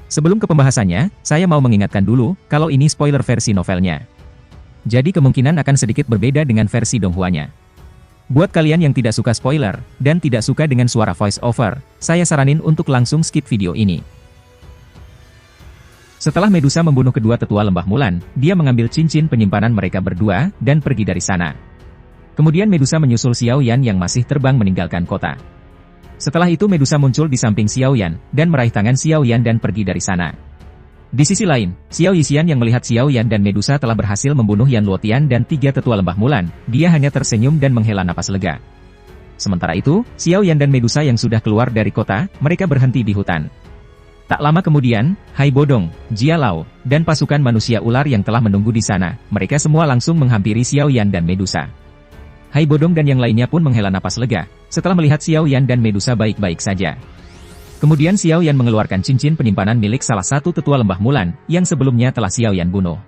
Sebelum ke pembahasannya, saya mau mengingatkan dulu, kalau ini spoiler versi novelnya. Jadi kemungkinan akan sedikit berbeda dengan versi donghuanya. Buat kalian yang tidak suka spoiler, dan tidak suka dengan suara voice over, saya saranin untuk langsung skip video ini. Setelah Medusa membunuh kedua tetua lembah Mulan, dia mengambil cincin penyimpanan mereka berdua, dan pergi dari sana. Kemudian Medusa menyusul Xiao Yan yang masih terbang meninggalkan kota. Setelah itu Medusa muncul di samping Xiao Yan, dan meraih tangan Xiao Yan dan pergi dari sana. Di sisi lain, Xiao Yixian yang melihat Xiao Yan dan Medusa telah berhasil membunuh Yan Luotian dan 3 tetua lembah Mulan, dia hanya tersenyum dan menghela napas lega. Sementara itu, Xiao Yan dan Medusa yang sudah keluar dari kota, mereka berhenti di hutan. Tak lama kemudian, Hai Bodong, Jia Lao, dan pasukan manusia ular yang telah menunggu di sana, mereka semua langsung menghampiri Xiao Yan dan Medusa. Hai Bodong dan yang lainnya pun menghela napas lega, setelah melihat Xiao Yan dan Medusa baik-baik saja. Kemudian Xiao Yan mengeluarkan cincin penyimpanan milik salah satu tetua lembah Mulan, yang sebelumnya telah Xiao Yan bunuh.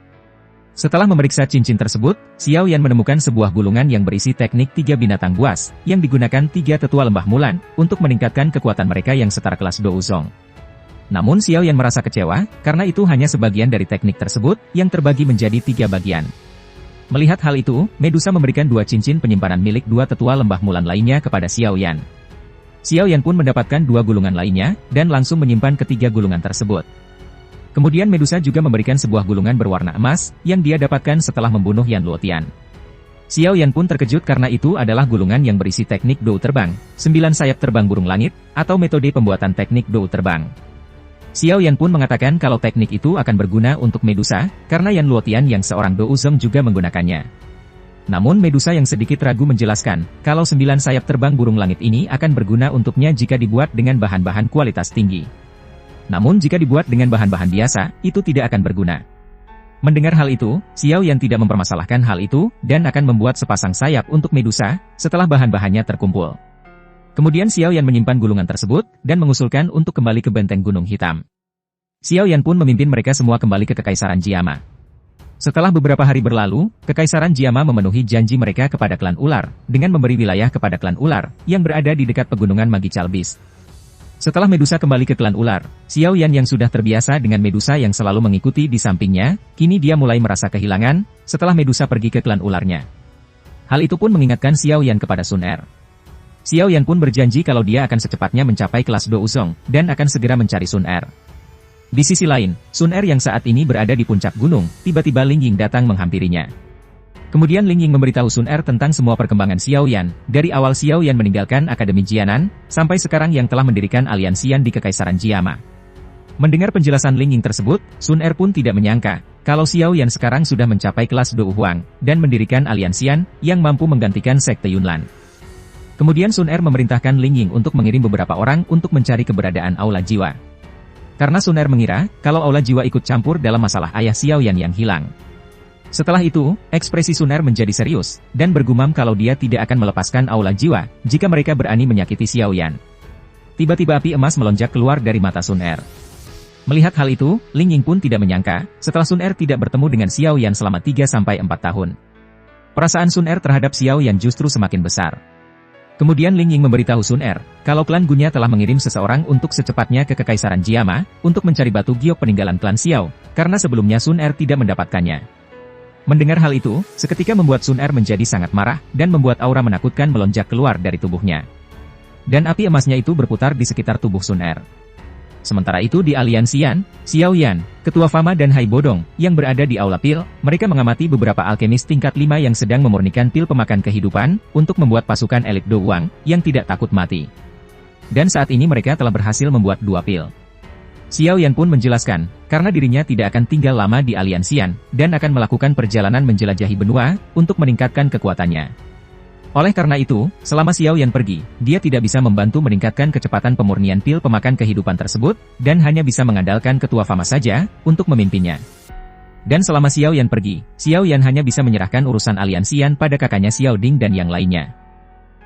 Setelah memeriksa cincin tersebut, Xiao Yan menemukan sebuah gulungan yang berisi teknik 3 binatang buas, yang digunakan 3 tetua lembah Mulan, untuk meningkatkan kekuatan mereka yang setara kelas Douzong. Namun Xiao Yan merasa kecewa, karena itu hanya sebagian dari teknik tersebut, yang terbagi menjadi 3 bagian. Melihat hal itu, Medusa memberikan 2 cincin penyimpanan milik 2 tetua lembah Mulan lainnya kepada Xiao Yan. Xiao Yan pun mendapatkan 2 gulungan lainnya, dan langsung menyimpan ketiga gulungan tersebut. Kemudian Medusa juga memberikan sebuah gulungan berwarna emas, yang dia dapatkan setelah membunuh Yan Luotian. Xiao Yan pun terkejut karena itu adalah gulungan yang berisi teknik Dou terbang, 9 sayap terbang burung langit, atau metode pembuatan teknik Dou terbang. Xiao Yan pun mengatakan kalau teknik itu akan berguna untuk Medusa, karena Yan Luotian yang seorang Douzong juga menggunakannya. Namun Medusa yang sedikit ragu menjelaskan, kalau 9 sayap terbang burung langit ini akan berguna untuknya jika dibuat dengan bahan-bahan kualitas tinggi. Namun jika dibuat dengan bahan-bahan biasa, itu tidak akan berguna. Mendengar hal itu, Xiao Yan tidak mempermasalahkan hal itu, dan akan membuat sepasang sayap untuk Medusa, setelah bahan-bahannya terkumpul. Kemudian Xiao Yan menyimpan gulungan tersebut, dan mengusulkan untuk kembali ke benteng Gunung Hitam. Xiao Yan pun memimpin mereka semua kembali ke Kekaisaran Jiama. Setelah beberapa hari berlalu, Kekaisaran Jiama memenuhi janji mereka kepada klan ular, dengan memberi wilayah kepada klan ular, yang berada di dekat pegunungan Magical Beast. Setelah Medusa kembali ke klan ular, Xiao Yan yang sudah terbiasa dengan Medusa yang selalu mengikuti di sampingnya, kini dia mulai merasa kehilangan, setelah Medusa pergi ke klan ularnya. Hal itu pun mengingatkan Xiao Yan kepada Sun Er. Xiao Yan pun berjanji kalau dia akan secepatnya mencapai kelas Douzong, dan akan segera mencari Sun Er. Di sisi lain, Sun Er yang saat ini berada di puncak gunung, tiba-tiba Ling Ying datang menghampirinya. Kemudian Ling Ying memberitahu Sun Er tentang semua perkembangan Xiao Yan, dari awal Xiao Yan meninggalkan Akademi Jianan, sampai sekarang yang telah mendirikan aliansi Yan di Kekaisaran Jiama. Mendengar penjelasan Ling Ying tersebut, Sun Er pun tidak menyangka, kalau Xiao Yan sekarang sudah mencapai kelas Dou Huang, dan mendirikan aliansi Yan, yang mampu menggantikan Sekte Yunlan. Kemudian Sun Er memerintahkan Ling Ying untuk mengirim beberapa orang untuk mencari keberadaan Aula Jiwa. Karena Sun Er mengira, kalau Aula Jiwa ikut campur dalam masalah ayah Xiao Yan yang hilang. Setelah itu, ekspresi Sun Er menjadi serius, dan bergumam kalau dia tidak akan melepaskan Aula Jiwa, jika mereka berani menyakiti Xiao Yan. Tiba-tiba api emas melonjak keluar dari mata Sun Er. Melihat hal itu, Ling Ying pun tidak menyangka, setelah Sun Er tidak bertemu dengan Xiao Yan selama 3-4 tahun. Perasaan Sun Er terhadap Xiao Yan justru semakin besar. Kemudian Ling Ying memberitahu Sun Er, kalau klan Gunya telah mengirim seseorang untuk secepatnya ke Kekaisaran Jiama, untuk mencari batu giok peninggalan klan Xiao, karena sebelumnya Sun Er tidak mendapatkannya. Mendengar hal itu, seketika membuat Sun Er menjadi sangat marah, dan membuat aura menakutkan melonjak keluar dari tubuhnya. Dan api emasnya itu berputar di sekitar tubuh Sun Er. Sementara itu di aliansi Yan, Xiao Yan, Ketua Fama dan Hai Bodong, yang berada di Aula Pil, mereka mengamati beberapa alkemis tingkat 5 yang sedang memurnikan pil pemakan kehidupan, untuk membuat pasukan elit Dou Huang, yang tidak takut mati. Dan saat ini mereka telah berhasil membuat 2 pil. Xiao Yan pun menjelaskan, karena dirinya tidak akan tinggal lama di aliansi Yan, dan akan melakukan perjalanan menjelajahi benua, untuk meningkatkan kekuatannya. Oleh karena itu, selama Xiao Yan pergi, dia tidak bisa membantu meningkatkan kecepatan pemurnian pil pemakan kehidupan tersebut, dan hanya bisa mengandalkan Ketua Fama saja, untuk memimpinnya. Dan selama Xiao Yan pergi, Xiao Yan hanya bisa menyerahkan urusan aliansi Yan pada kakaknya Xiao Ding dan yang lainnya.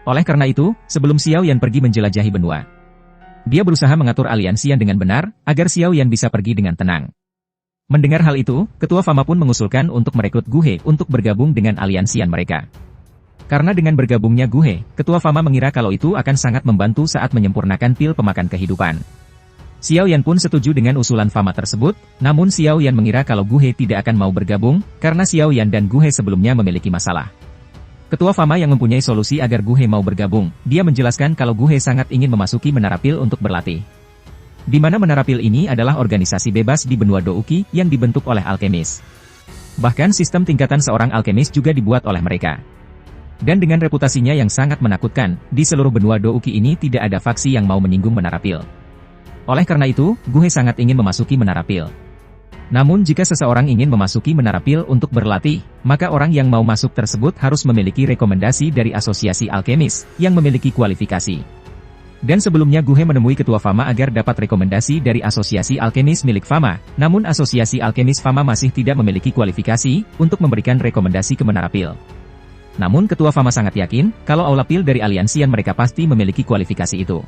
Oleh karena itu, sebelum Xiao Yan pergi menjelajahi benua, dia berusaha mengatur aliansi Yan dengan benar, agar Xiao Yan bisa pergi dengan tenang. Mendengar hal itu, Ketua Fama pun mengusulkan untuk merekrut Gu He untuk bergabung dengan aliansi Yan mereka. Karena dengan bergabungnya Gu He, Ketua Fama mengira kalau itu akan sangat membantu saat menyempurnakan pil pemakan kehidupan. Xiao Yan pun setuju dengan usulan Fama tersebut, namun Xiao Yan mengira kalau Gu He tidak akan mau bergabung, karena Xiao Yan dan Gu He sebelumnya memiliki masalah. Ketua Fama yang mempunyai solusi agar Gu He mau bergabung, dia menjelaskan kalau Gu He sangat ingin memasuki Menara Pil untuk berlatih. Di mana Menara Pil ini adalah organisasi bebas di benua Douki yang dibentuk oleh alkemis. Bahkan sistem tingkatan seorang alkemis juga dibuat oleh mereka. Dan dengan reputasinya yang sangat menakutkan, di seluruh benua Douki ini tidak ada faksi yang mau menyinggung Menara Pil. Oleh karena itu, Gu He sangat ingin memasuki Menara Pil. Namun jika seseorang ingin memasuki Menara Pil untuk berlatih, maka orang yang mau masuk tersebut harus memiliki rekomendasi dari asosiasi alkemis, yang memiliki kualifikasi. Dan sebelumnya Gu He menemui Ketua Fama agar dapat rekomendasi dari asosiasi alkemis milik Fama, namun asosiasi alkemis Fama masih tidak memiliki kualifikasi, untuk memberikan rekomendasi ke Menara Pil. Namun Ketua Fama sangat yakin, kalau Aula Pil dari aliansian mereka pasti memiliki kualifikasi itu.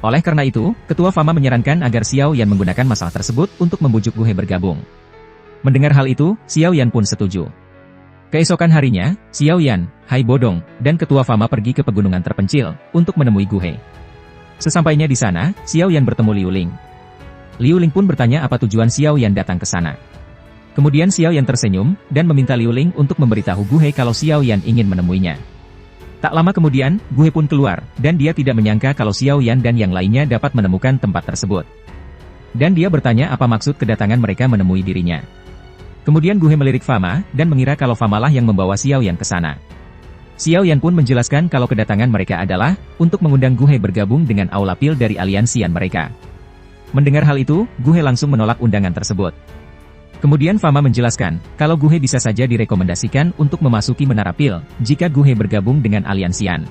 Oleh karena itu, Ketua Fama menyarankan agar Xiao Yan menggunakan masalah tersebut untuk membujuk Gu He bergabung. Mendengar hal itu, Xiao Yan pun setuju. Keesokan harinya, Xiao Yan, Hai Bodong, dan Ketua Fama pergi ke pegunungan terpencil untuk menemui Gu He. Sesampainya di sana, Xiao Yan bertemu Liu Ling. Liu Ling pun bertanya apa tujuan Xiao Yan datang ke sana. Kemudian Xiao Yan tersenyum dan meminta Liu Ling untuk memberitahu Gu He kalau Xiao Yan ingin menemuinya. Tak lama kemudian, Gu He pun keluar, dan dia tidak menyangka kalau Xiao Yan dan yang lainnya dapat menemukan tempat tersebut. Dan dia bertanya apa maksud kedatangan mereka menemui dirinya. Kemudian Gu He melirik Fama, dan mengira kalau Fama lah yang membawa Xiao Yan ke sana. Xiao Yan pun menjelaskan kalau kedatangan mereka adalah untuk mengundang Gu He bergabung dengan Aula Pil dari aliansian mereka. Mendengar hal itu, Gu He langsung menolak undangan tersebut. Kemudian Fama menjelaskan, kalau Gu He bisa saja direkomendasikan untuk memasuki Menara Pil, jika Gu He bergabung dengan aliansian.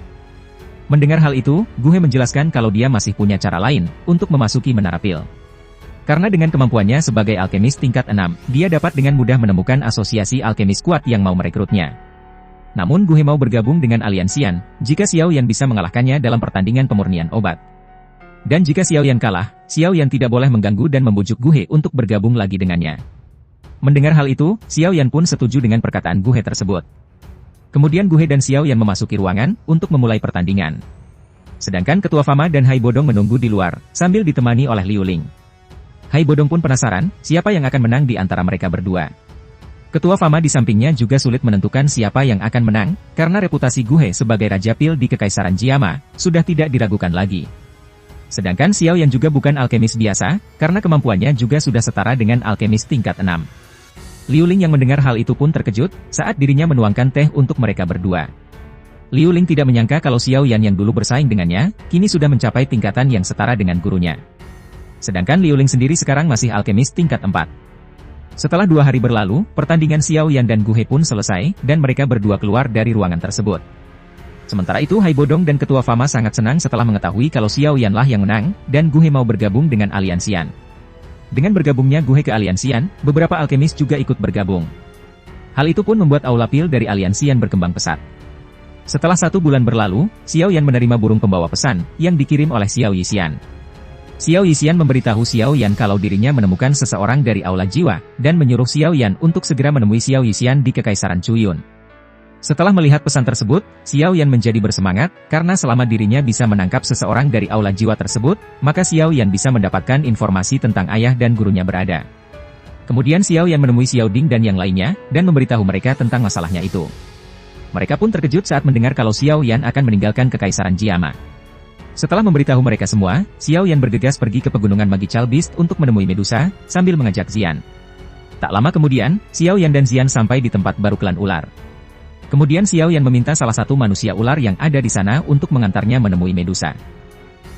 Mendengar hal itu, Gu He menjelaskan kalau dia masih punya cara lain, untuk memasuki Menara Pil. Karena dengan kemampuannya sebagai alkemis tingkat 6, dia dapat dengan mudah menemukan asosiasi alkemis kuat yang mau merekrutnya. Namun Gu He mau bergabung dengan aliansian, jika Xiao Yan bisa mengalahkannya dalam pertandingan pemurnian obat. Dan jika Xiao Yan kalah, Xiao Yan tidak boleh mengganggu dan membujuk Gu He untuk bergabung lagi dengannya. Mendengar hal itu, Xiao Yan pun setuju dengan perkataan Gu He tersebut. Kemudian Gu He dan Xiao Yan memasuki ruangan untuk memulai pertandingan. Sedangkan Ketua Fama dan Hai Bodong menunggu di luar, sambil ditemani oleh Liu Ling. Hai Bodong pun penasaran, siapa yang akan menang di antara mereka berdua. Ketua Fama di sampingnya juga sulit menentukan siapa yang akan menang, karena reputasi Gu He sebagai Raja Pil di Kekaisaran Jiama, sudah tidak diragukan lagi. Sedangkan Xiao Yan juga bukan alkemis biasa, karena kemampuannya juga sudah setara dengan alkemis tingkat 6. Liu Ling yang mendengar hal itu pun terkejut, saat dirinya menuangkan teh untuk mereka berdua. Liu Ling tidak menyangka kalau Xiao Yan yang dulu bersaing dengannya, kini sudah mencapai tingkatan yang setara dengan gurunya. Sedangkan Liu Ling sendiri sekarang masih alkemis tingkat 4. Setelah 2 hari berlalu, pertandingan Xiao Yan dan Gu He pun selesai, dan mereka berdua keluar dari ruangan tersebut. Sementara itu Hai Bodong dan Ketua Fama sangat senang setelah mengetahui kalau Xiao Yan lah yang menang, dan Gu He mau bergabung dengan aliansian. Dengan bergabungnya Gu He ke aliansian, beberapa alkemis juga ikut bergabung. Hal itu pun membuat Aula Pil dari aliansian berkembang pesat. Setelah 1 bulan berlalu, Xiao Yan menerima burung pembawa pesan, yang dikirim oleh Xiao Yixian. Xiao Yixian memberitahu Xiao Yan kalau dirinya menemukan seseorang dari Aula Jiwa, dan menyuruh Xiao Yan untuk segera menemui Xiao Yixian di Kekaisaran Chuyun. Setelah melihat pesan tersebut, Xiao Yan menjadi bersemangat, karena selama dirinya bisa menangkap seseorang dari Aula Jiwa tersebut, maka Xiao Yan bisa mendapatkan informasi tentang ayah dan gurunya berada. Kemudian Xiao Yan menemui Xiao Ding dan yang lainnya, dan memberitahu mereka tentang masalahnya itu. Mereka pun terkejut saat mendengar kalau Xiao Yan akan meninggalkan Kekaisaran Jiama. Setelah memberitahu mereka semua, Xiao Yan bergegas pergi ke pegunungan Magical Beast untuk menemui Medusa, sambil mengajak Xian. Tak lama kemudian, Xiao Yan dan Xian sampai di tempat baru klan ular. Kemudian Xiao Yan meminta salah satu manusia ular yang ada di sana untuk mengantarnya menemui Medusa.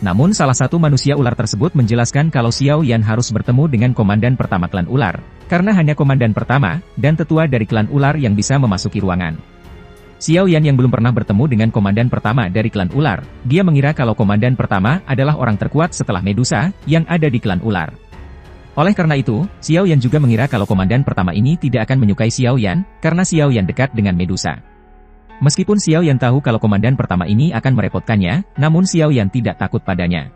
Namun salah satu manusia ular tersebut menjelaskan kalau Xiao Yan harus bertemu dengan komandan pertama klan ular, karena hanya komandan pertama, dan tetua dari klan ular yang bisa memasuki ruangan. Xiao Yan yang belum pernah bertemu dengan komandan pertama dari klan ular, dia mengira kalau komandan pertama adalah orang terkuat setelah Medusa, yang ada di klan ular. Oleh karena itu, Xiao Yan juga mengira kalau komandan pertama ini tidak akan menyukai Xiao Yan, karena Xiao Yan dekat dengan Medusa. Meskipun Xiao Yan tahu kalau komandan pertama ini akan merepotkannya, namun Xiao Yan tidak takut padanya.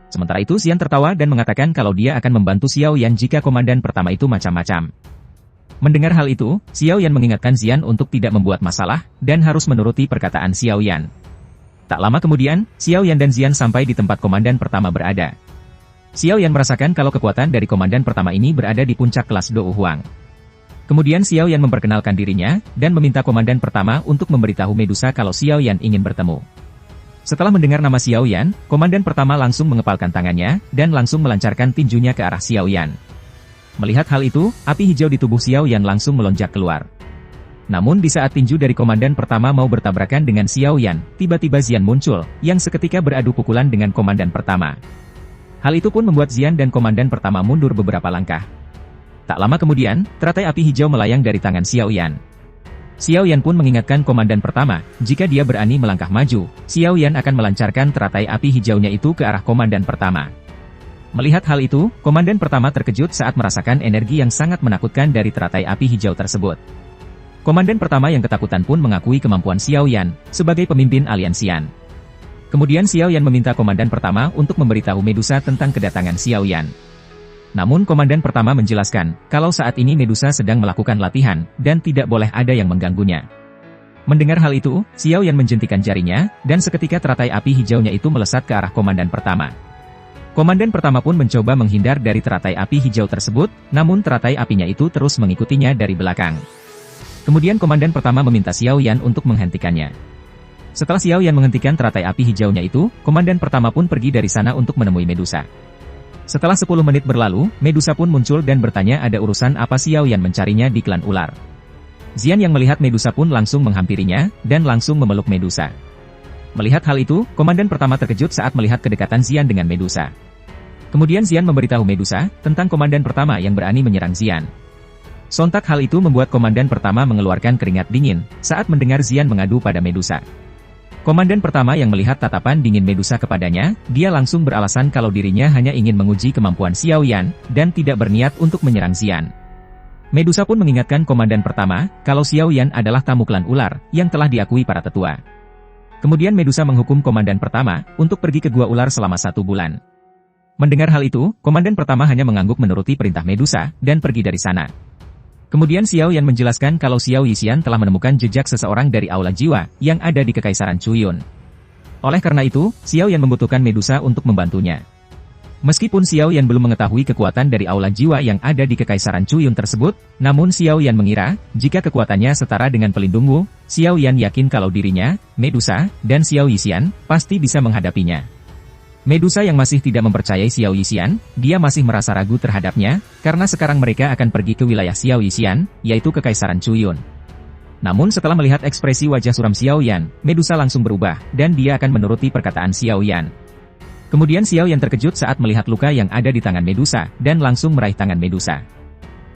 Sementara itu Xian tertawa dan mengatakan kalau dia akan membantu Xiao Yan jika komandan pertama itu macam-macam. Mendengar hal itu, Xiao Yan mengingatkan Xian untuk tidak membuat masalah, dan harus menuruti perkataan Xiao Yan. Tak lama kemudian, Xiao Yan dan Xian sampai di tempat komandan pertama berada. Xiao Yan merasakan kalau kekuatan dari komandan pertama ini berada di puncak kelas Dou Huang. Kemudian Xiao Yan memperkenalkan dirinya, dan meminta komandan pertama untuk memberitahu Medusa kalau Xiao Yan ingin bertemu. Setelah mendengar nama Xiao Yan, komandan pertama langsung mengepalkan tangannya, dan langsung melancarkan tinjunya ke arah Xiao Yan. Melihat hal itu, api hijau di tubuh Xiao Yan langsung melonjak keluar. Namun di saat tinju dari komandan pertama mau bertabrakan dengan Xiao Yan, tiba-tiba Xian muncul, yang seketika beradu pukulan dengan komandan pertama. Hal itu pun membuat Xian dan komandan pertama mundur beberapa langkah. Tak lama kemudian, teratai api hijau melayang dari tangan Xiao Yan. Xiao Yan pun mengingatkan komandan pertama, jika dia berani melangkah maju, Xiao Yan akan melancarkan teratai api hijaunya itu ke arah komandan pertama. Melihat hal itu, komandan pertama terkejut saat merasakan energi yang sangat menakutkan dari teratai api hijau tersebut. Komandan pertama yang ketakutan pun mengakui kemampuan Xiao Yan sebagai pemimpin aliansi Xian. Kemudian Xiao Yan meminta komandan pertama untuk memberitahu Medusa tentang kedatangan Xiao Yan. Namun komandan pertama menjelaskan, kalau saat ini Medusa sedang melakukan latihan, dan tidak boleh ada yang mengganggunya. Mendengar hal itu, Xiao Yan menjentikan jarinya, dan seketika teratai api hijaunya itu melesat ke arah komandan pertama. Komandan pertama pun mencoba menghindar dari teratai api hijau tersebut, namun teratai apinya itu terus mengikutinya dari belakang. Kemudian komandan pertama meminta Xiao Yan untuk menghentikannya. Setelah Xiao Yan menghentikan teratai api hijaunya itu, komandan pertama pun pergi dari sana untuk menemui Medusa. Setelah 10 menit berlalu, Medusa pun muncul dan bertanya ada urusan apa Xiao Yan mencarinya di klan ular. Xian yang melihat Medusa pun langsung menghampirinya, dan langsung memeluk Medusa. Melihat hal itu, komandan pertama terkejut saat melihat kedekatan Xian dengan Medusa. Kemudian Xian memberitahu Medusa tentang komandan pertama yang berani menyerang Xian. Sontak hal itu membuat komandan pertama mengeluarkan keringat dingin saat mendengar Xian mengadu pada Medusa. Komandan pertama yang melihat tatapan dingin Medusa kepadanya, dia langsung beralasan kalau dirinya hanya ingin menguji kemampuan Xiao Yan, dan tidak berniat untuk menyerang Xian. Medusa pun mengingatkan komandan pertama, kalau Xiao Yan adalah tamu klan ular, yang telah diakui para tetua. Kemudian Medusa menghukum komandan pertama, untuk pergi ke gua ular selama 1 bulan. Mendengar hal itu, komandan pertama hanya mengangguk menuruti perintah Medusa, dan pergi dari sana. Kemudian Xiao Yan menjelaskan kalau Xiao Yixian telah menemukan jejak seseorang dari aula jiwa yang ada di Kekaisaran Chuyun. Oleh karena itu, Xiao Yan membutuhkan Medusa untuk membantunya. Meskipun Xiao Yan belum mengetahui kekuatan dari aula jiwa yang ada di Kekaisaran Chuyun tersebut, namun Xiao Yan mengira, jika kekuatannya setara dengan pelindung Wu, Xiao Yan yakin kalau dirinya, Medusa, dan Xiao Yixian pasti bisa menghadapinya. Medusa yang masih tidak mempercayai Xiao Yixian, dia masih merasa ragu terhadapnya, karena sekarang mereka akan pergi ke wilayah Xiao Yixian, yaitu Kekaisaran Chuyun. Namun setelah melihat ekspresi wajah suram Xiao Yan, Medusa langsung berubah, dan dia akan menuruti perkataan Xiao Yan. Kemudian Xiao Yan terkejut saat melihat luka yang ada di tangan Medusa, dan langsung meraih tangan Medusa.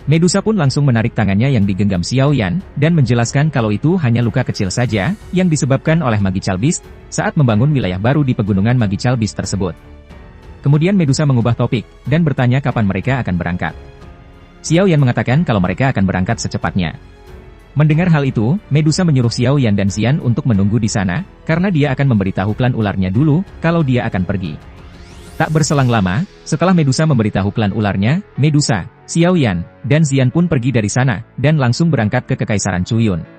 Medusa pun langsung menarik tangannya yang digenggam Xiao Yan, dan menjelaskan kalau itu hanya luka kecil saja, yang disebabkan oleh Magical Beast, saat membangun wilayah baru di pegunungan Magical Beast tersebut. Kemudian Medusa mengubah topik, dan bertanya kapan mereka akan berangkat. Xiao Yan mengatakan kalau mereka akan berangkat secepatnya. Mendengar hal itu, Medusa menyuruh Xiao Yan dan Xian untuk menunggu di sana, karena dia akan memberitahu klan ularnya dulu, kalau dia akan pergi. Tak berselang lama, setelah Medusa memberitahu klan ularnya, Medusa, Xiao Yan, dan Xian pun pergi dari sana, dan langsung berangkat ke Kekaisaran Chuyun.